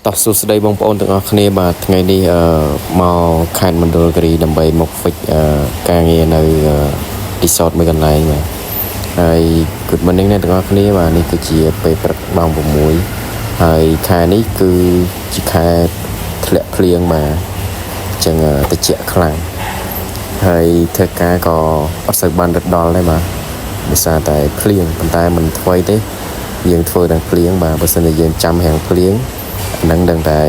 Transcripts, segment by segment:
តោះសួស្តីបងប្អូនទាំងអស់គ្នាបាទថ្ងៃនេះមកខេត្តមណ្ឌលគិរីដើម្បីមកហ្វិចការងារនៅរីសតមួយកន្លែងបាទហើយ Good morning អ្នកទាំងអស់គ្នាបាទនេះគឺជាពេលព្រឹកម៉ោង6ហើយខែនេះគឺជាខែធ្លាក់ភ្លៀងបាទអញ្ចឹងត្រជាក់ខ្លាំងហើយធ្វើការក៏អត់សូវបានរត់ដល់ដែរបាទដោយសារតែភ្លៀងប៉ុន្តែមិនថ្មីទេយើងធ្វើដល់ភ្លៀងបាទបើសិនជាយើងចាំរាំងភ្លៀងនឹងដឹងតែ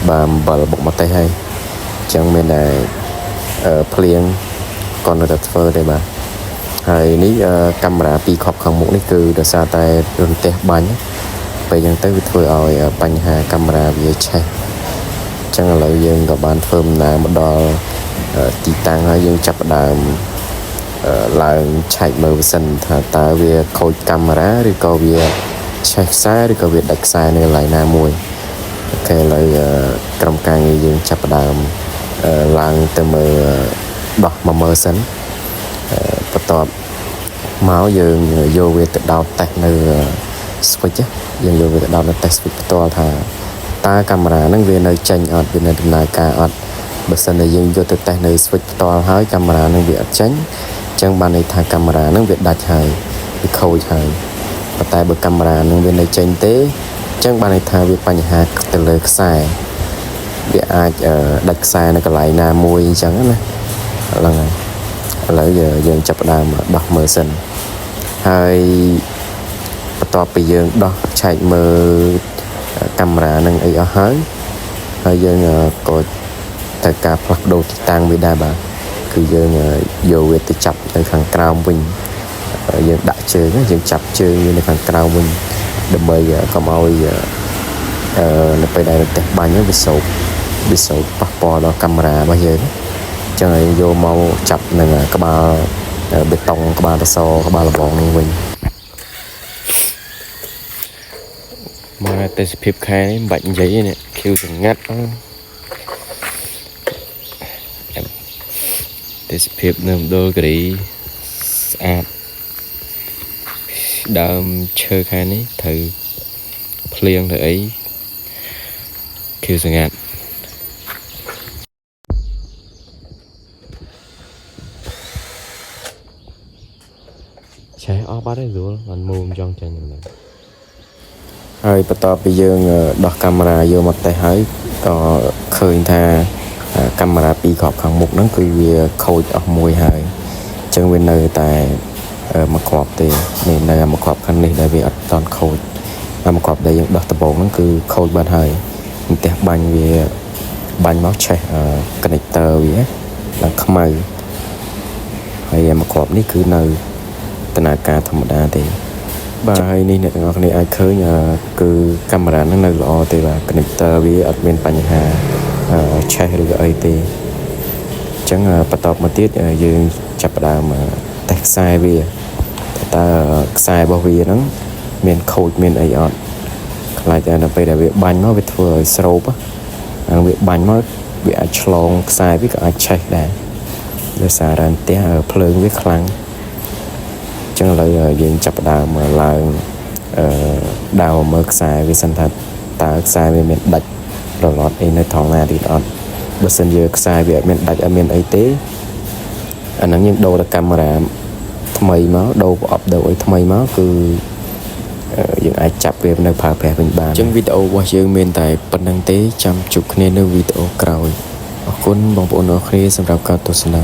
បានអំបិលបុកមកទេហើយអញ្ចឹងមានតែភ្លៀងក៏នៅតែធ្វើដែរបាទហើយនេះកាមេរ៉ាពីរខប់ខាងមុខនេះគឺដោយសារតែរន្ទះបាញ់ពេលអញ្ចឹងទៅវាធ្វើឲ្យបញ្ហាកាមេរ៉ាវាឆេះអញ្ចឹងឥឡូវយើងក៏បានធ្វើដំណើរមកដល់ទីតាំងហើយយើងចាប់ផ្ដើមឡើងឆែកមើលវិសិនថាតើវាខូចកាមេរ៉ាឬក៏វាឆេះខ្សែឬក៏វាដាច់ខ្សែនៅកន្លែងណាមួយអូខេឥឡូវក្រុមការងារយើងចាប់ផ្ដើមឡើងទៅមើលដោះមកមើលសិនបន្ទាប់មកយើងយកវាទៅដោតតេស្តនៅ switch យើងយកវាទៅដោតនៅ test switch ផ្ទាល់ថាតើកាមេរ៉ាហ្នឹងវានៅចេញអត់វានៅដំណើរការអត់បើសិនតែយើងយកទៅតេស្តនៅ switch ផ្ទាល់ហើយកាមេរ៉ាហ្នឹងវាអត់ចេញអញ្ចឹងបានន័យថាកាមេរ៉ាហ្នឹងវាដាច់ហើយវាខូចហើយប៉ុន្តែបើកាមេរ៉ាហ្នឹងវានៅចេញទេអញ្ចឹងបានន័យថាវាបញ្ហាទៅលើខ្សែវាអាចដាច់ខ្សែនៅកន្លែងណាមួយអញ្ចឹងណាហ្នឹងហើយឥឡូវយើងចាប់ផ្ដើមដោះមើលសិនហើយបន្ទាប់ពីយើងដោះឆែកមើលកាមេរ៉ានឹងអីអស់ហើយយើងក៏ត្រូវការផ្លាស់ប្ដូរទីតាំងវាដែរបាទគឺយើងយកវាទៅចាប់នៅខាងក្រោមវិញយើងដាក់ជើងយើងចាប់ជើងវានៅខាងក្រោមវិញដើម្បីកុំឲ្យនៅពេលដែលរទេះបាញ់វាសោកប៉ះពាល់ដល់កាមេរ៉ារបស់យើងអញ្ចឹងហើយយកមកចាប់នឹងក្បាលបេតុងក្បាលសសរក្បាលលបងនេះវិញមកទេសភាពខែនេះមិនបាច់និយាយទេខៀវសង្ងាត់ទេសភាពនៅមណ្ឌលគិរីស្អាតដើមឈើខែនេះត្រូវភ្លៀងទៅអីខៀវសង្ងាត់ឆេះអស់បាត់ហើយស្រួលមិនមូលចង់ចាញ់ហ្នឹងហើយបន្ទាប់ពីយើងដោះកាមេរ៉ាយកមកតេស្តហើយក៏ឃើញថាកាមេរ៉ាពីរគ្រាប់ខាងមុខហ្នឹងគឺវាខូចអស់មួយហើយអញ្ចឹងវានៅតែមួយគ្រាប់ទេនេះនៅមួយគ្រាប់ខាងនេះដែលវាអត់តន់ខូចហើយមួយគ្រាប់ដែលយើងដោះដំបូងហ្នឹងគឺខូចបាត់ហើយផ្ទះបាញ់វាបាញ់មកឆេះ connector វាឡើងខ្មៅហើយមួយគ្រាប់នេះគឺនៅដំណើរការធម្មតាទេបាទហើយនេះអ្នកទាំងអស់គ្នាអាចឃើញគឺកាមេរ៉ាហ្នឹងនៅល្អទេបាទ connector វាអត់មានបញ្ហាឆេះឬក៏អីទេអញ្ចឹងបន្តមកទៀតយើងចាប់ផ្ដើមតេស្តខ្សែវាតើខ្សែរបស់វាហ្នឹងមានខូចមានអីអត់ខ្លាចតែនៅពេលដែលវាបាញ់មកវាធ្វើឲ្យស្រូបហើយវាបាញ់មកវាអាចឆ្លងខ្សែវាក៏អាចឆេះដែរដោយសាររន្ទះភ្លើងវាខ្លាំងចឹងឥឡូវយើងចាប់ផ្ដើមឡើងដៅមើលខ្សែវាសិនថាតើខ្សែវាមានដាច់រលត់អីនៅថងណាទៀតអត់បើសិនជាខ្សែវាអត់មានដាច់អត់មានអីទេអាហ្នឹងយើងដូរទៅកាមេរ៉ាថ្មីមកដូរប្រអប់ដូរអីថ្មីមកគឺយើងអាចចាប់វានៅប្រើប្រាស់វិញបានអញ្ចឹងវីដេអូរបស់យើងមានតែប៉ុណ្្នឹងទេចាំជួបគ្នានៅវីដេអូក្រោយអរគុណបងប្អូនអរគ្នាសម្រាប់ការទស្សនា